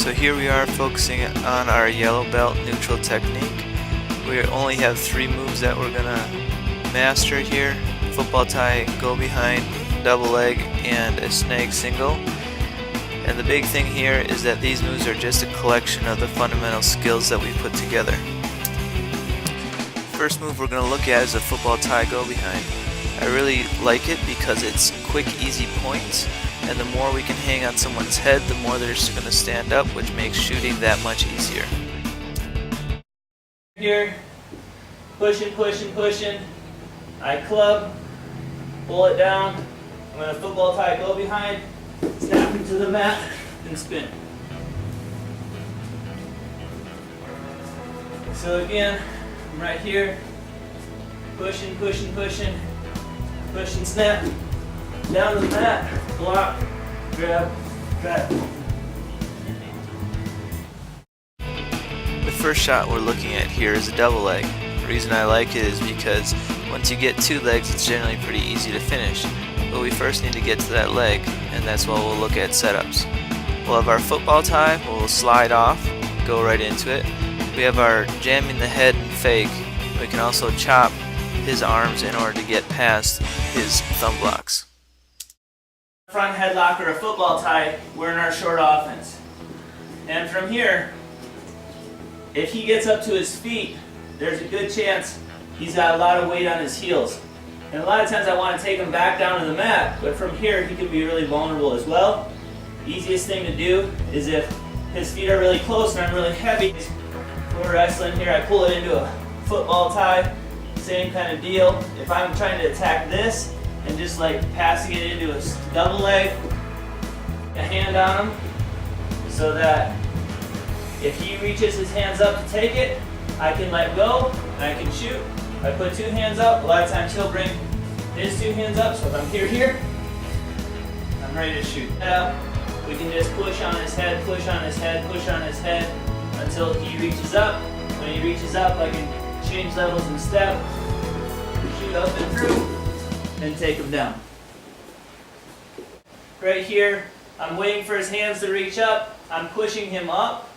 So here we are focusing on our yellow belt neutral technique. We only have 3 moves that we're gonna master here: football tie, go behind, double leg, and a snag single. And the big thing here is that these moves are just a collection of the fundamental skills that we put together. First move we're gonna look at is a football tie go behind. I really like it because it's quick, easy points, and the more we can hang on someone's head, the more they're just going to stand up, which makes shooting that much easier. Here, pushing, pushing, pushing. I club, pull it down. I'm going to football tie, go behind, snap into the mat, and spin. So again, I'm right here, pushing, pushing, pushing, push and snap, down to the mat, block, grab, grab. The first shot we're looking at here is a double leg. The reason I like it is because once you get 2 legs, it's generally pretty easy to finish. But we first need to get to that leg, and that's why we'll look at setups. We'll have our football tie, we'll slide off, go right into it. We have our jamming the head and fake. We can also chop his arms in order to get past his thumb blocks. Front headlock or a football tie, we're in our short offense. And from here, if he gets up to his feet, there's a good chance he's got a lot of weight on his heels. And a lot of times I want to take him back down to the mat, but from here he can be really vulnerable as well. Easiest thing to do is if his feet are really close and I'm really heavy, when we're wrestling here, I pull it into a football tie, same kind of deal. If I'm trying to attack this and just like passing it into a double leg, a hand on him, so that if he reaches his hands up to take it, I can let go and I can shoot. If I put 2 hands up, a lot of times he'll bring his 2 hands up, so if I'm here, I'm ready to shoot. We can just push on his head, push on his head, push on his head until he reaches up. When he reaches up, I can change levels and step, shoot up and through, and take him down. Right here, I'm waiting for his hands to reach up. I'm pushing him up,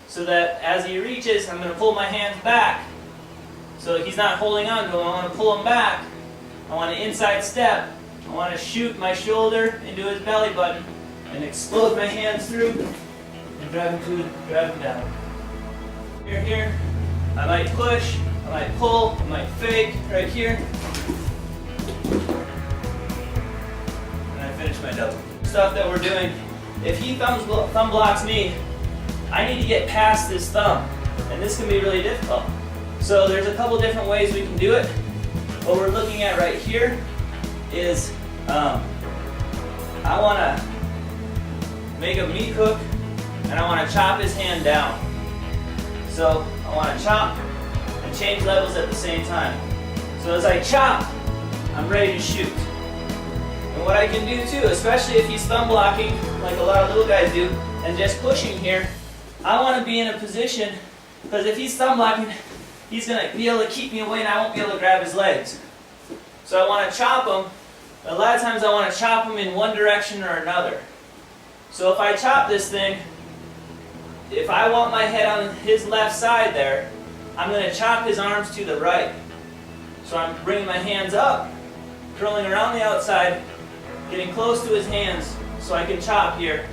so that as he reaches, I'm going to pull my hands back. So he's not holding on to him. I want to pull him back. I want to inside step. I want to shoot my shoulder into his belly button and explode my hands through and grab him down. Here, I might push, I might pull, I might fake right here. And I finish my double. Stuff that we're doing, if he thumb blocks me, I need to get past this thumb. And this can be really difficult. So there's a couple different ways we can do it. What we're looking at right here is I want to make a meat hook and I want to chop his hand down. So I want to chop and change levels at the same time. So as I chop, I'm ready to shoot. And what I can do too, especially if he's thumb blocking like a lot of little guys do, and just pushing here, I want to be in a position, because if he's thumb blocking, he's going to be able to keep me away and I won't be able to grab his legs. So I want to chop him. A lot of times I want to chop him in one direction or another. So if I chop this thing, if I want my head on his left side there, I'm going to chop his arms to the right. So I'm bringing my hands up, curling around the outside, getting close to his hands so I can chop here.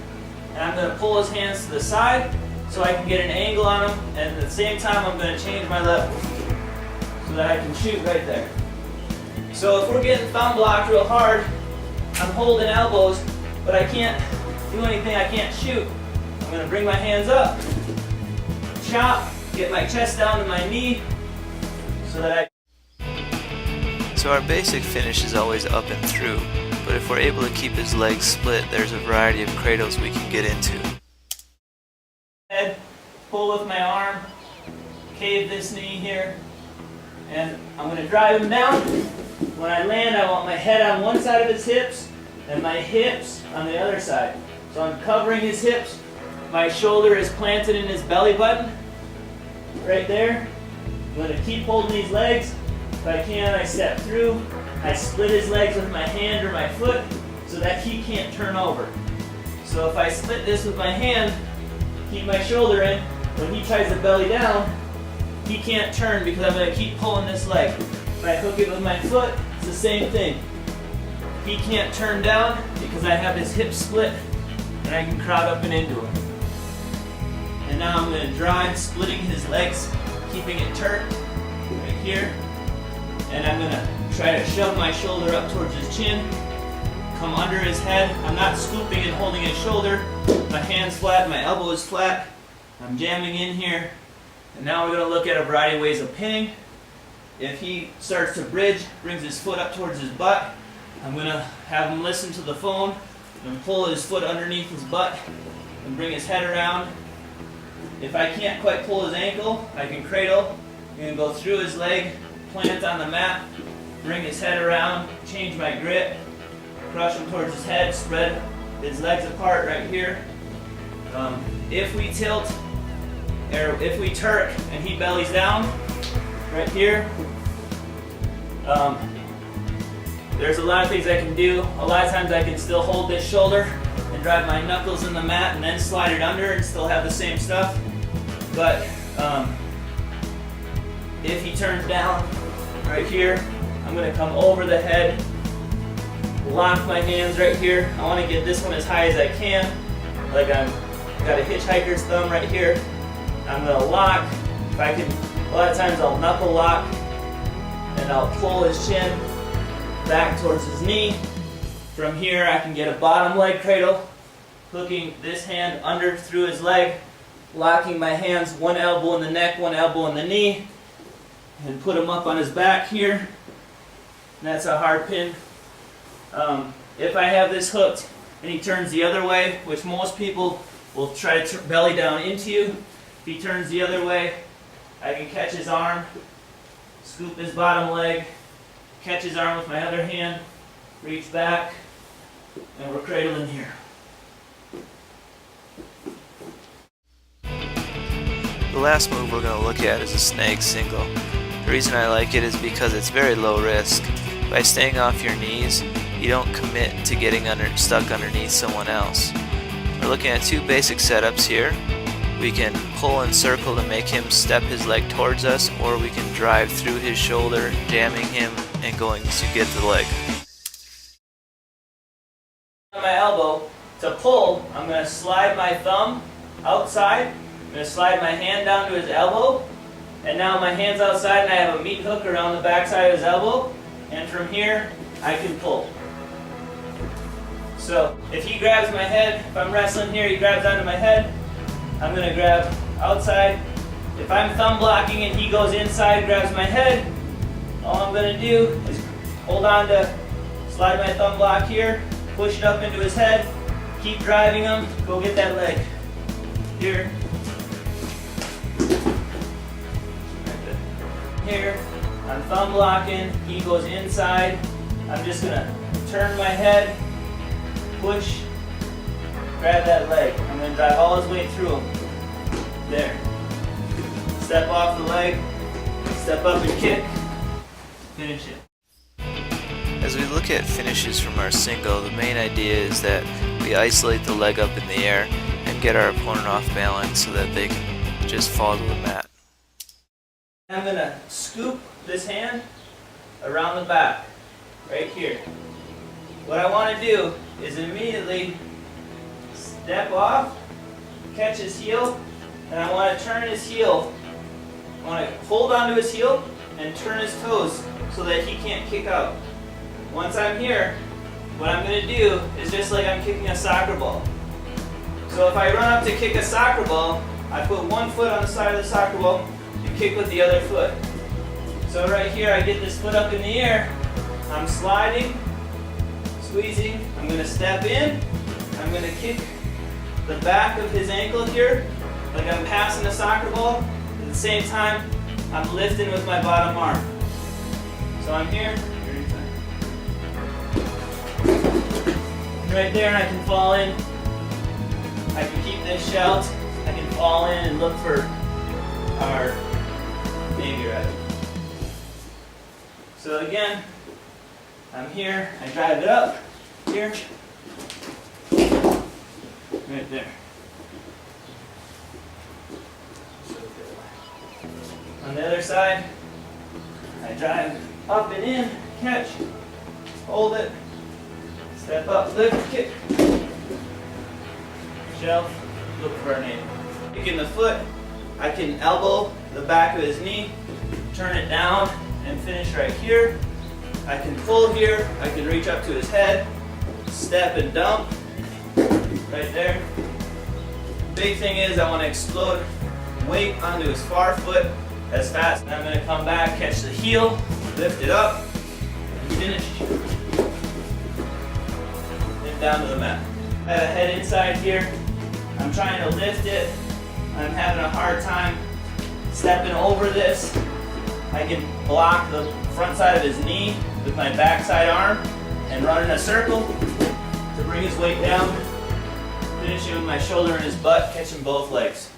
And I'm going to pull his hands to the side so I can get an angle on him, and at the same time I'm going to change my level so that I can shoot right there. So if we're getting thumb blocked real hard, I'm holding elbows, but I can't do anything, I can't shoot. I'm going to bring my hands up, chop, get my chest down to my knee so that So our basic finish is always up and through, but if we're able to keep his legs split, there's a variety of cradles we can get into. head, pull with my arm, cave this knee here, and I'm going to drive him down. When I land, I want my head on one side of his hips and my hips on the other side. So I'm covering his hips. My shoulder is planted in his belly button, right there. I'm going to keep holding these legs. If I can, I step through. I split his legs with my hand or my foot so that he can't turn over. So So if I split this with my hand, keep my shoulder in, when he tries to belly down, he can't turn because I'm going to keep pulling this leg. If I hook it with my foot, it's the same thing. He can't turn down because I have this hip split and I can crowd up and into him. And now I'm going to drive, splitting his legs, keeping it turned right here. And I'm going to try to shove my shoulder up towards his chin, come under his head. I'm not scooping and holding his shoulder. My hand's flat, my elbow is flat. I'm jamming in here. And now we're going to look at a variety of ways of pinning. If he starts to bridge, brings his foot up towards his butt, I'm going to have him listen to the phone and pull his foot underneath his butt and bring his head around. If I can't quite pull his ankle, I can cradle. I'm going to go through his leg, plant on the mat, bring his head around, change my grip, crush him towards his head, spread his legs apart right here. If we tilt, or if we Turk and he bellies down, right here, there's a lot of things I can do. A lot of times I can still hold this shoulder and drive my knuckles in the mat and then slide it under and still have the same stuff. But if he turns down right here, I'm going to come over the head, lock my hands right here. I want to get this one as high as I can, like I've got a hitchhiker's thumb right here. I'm going to lock. If I can, a lot of times I'll knuckle lock and I'll pull his chin back towards his knee. From here I can get a bottom leg cradle, hooking this hand under through his leg, locking my hands, one elbow in the neck, one elbow in the knee, and put him up on his back here. And that's a hard pin. If I have this hooked and he turns the other way, which most people will try to belly down into you, if he turns the other way, I can catch his arm, scoop his bottom leg, catch his arm with my other hand, reach back, and we're cradling here. The last move we're going to look at is a snag single. The reason I like it is because it's very low risk. By staying off your knees, you don't commit to getting stuck underneath someone else. We're looking at two basic setups here. We can pull and circle to make him step his leg towards us, or we can drive through his shoulder, jamming him and going to get the leg. On my elbow, to pull, I'm going to slide my thumb outside. I'm going to slide my hand down to his elbow. And now my hand's outside and I have a meat hook around the back side of his elbow. And from here, I can pull. So if he grabs my head, if I'm wrestling here, he grabs onto my head, I'm going to grab outside. If I'm thumb blocking and he goes inside, grabs my head, all I'm going to do is hold on to, slide my thumb block here, push it up into his head, keep driving him, go get that leg. Here. Here, I'm thumb blocking, he goes inside. I'm just going to turn my head, push, grab that leg. I'm going to drive all his way through him. There. Step off the leg, step up and kick, finish it. As we look at finishes from our single, the main idea is that we isolate the leg up in the air and get our opponent off balance so that they can just fall to the mat. I'm going to scoop this hand around the back, right here. What I want to do is immediately step off, catch his heel, and I want to turn his heel. I want to hold onto his heel and turn his toes so that he can't kick out. Once I'm here, what I'm going to do is just like I'm kicking a soccer ball. So if I run up to kick a soccer ball, I put one foot on the side of the soccer ball and kick with the other foot. So right here, I get this foot up in the air, I'm sliding, squeezing, I'm going to step in, I'm going to kick the back of his ankle here, like I'm passing a soccer ball. At the same time, I'm lifting with my bottom arm. So I'm here, right there, and I can fall in. I can keep this shout. I can fall in and look for our baby rabbit. So again, I'm here, I drive it up, here. Right there. On the other side, I drive up and in, catch, hold it, step up, lift, kick, shelf, look for a name. Kicking the foot, I can elbow the back of his knee, turn it down, and finish right here. I can pull here, I can reach up to his head, step and dump, right there. Big thing is I want to explode weight onto his far foot as fast. And I'm going to come back, catch the heel, lift it up, and finish. Then down to the mat. I have a head inside here. I'm trying to lift it. I'm having a hard time stepping over this. I can block the front side of his knee with my backside arm and run in a circle to bring his weight down. Finishing with my shoulder and his butt, catching both legs.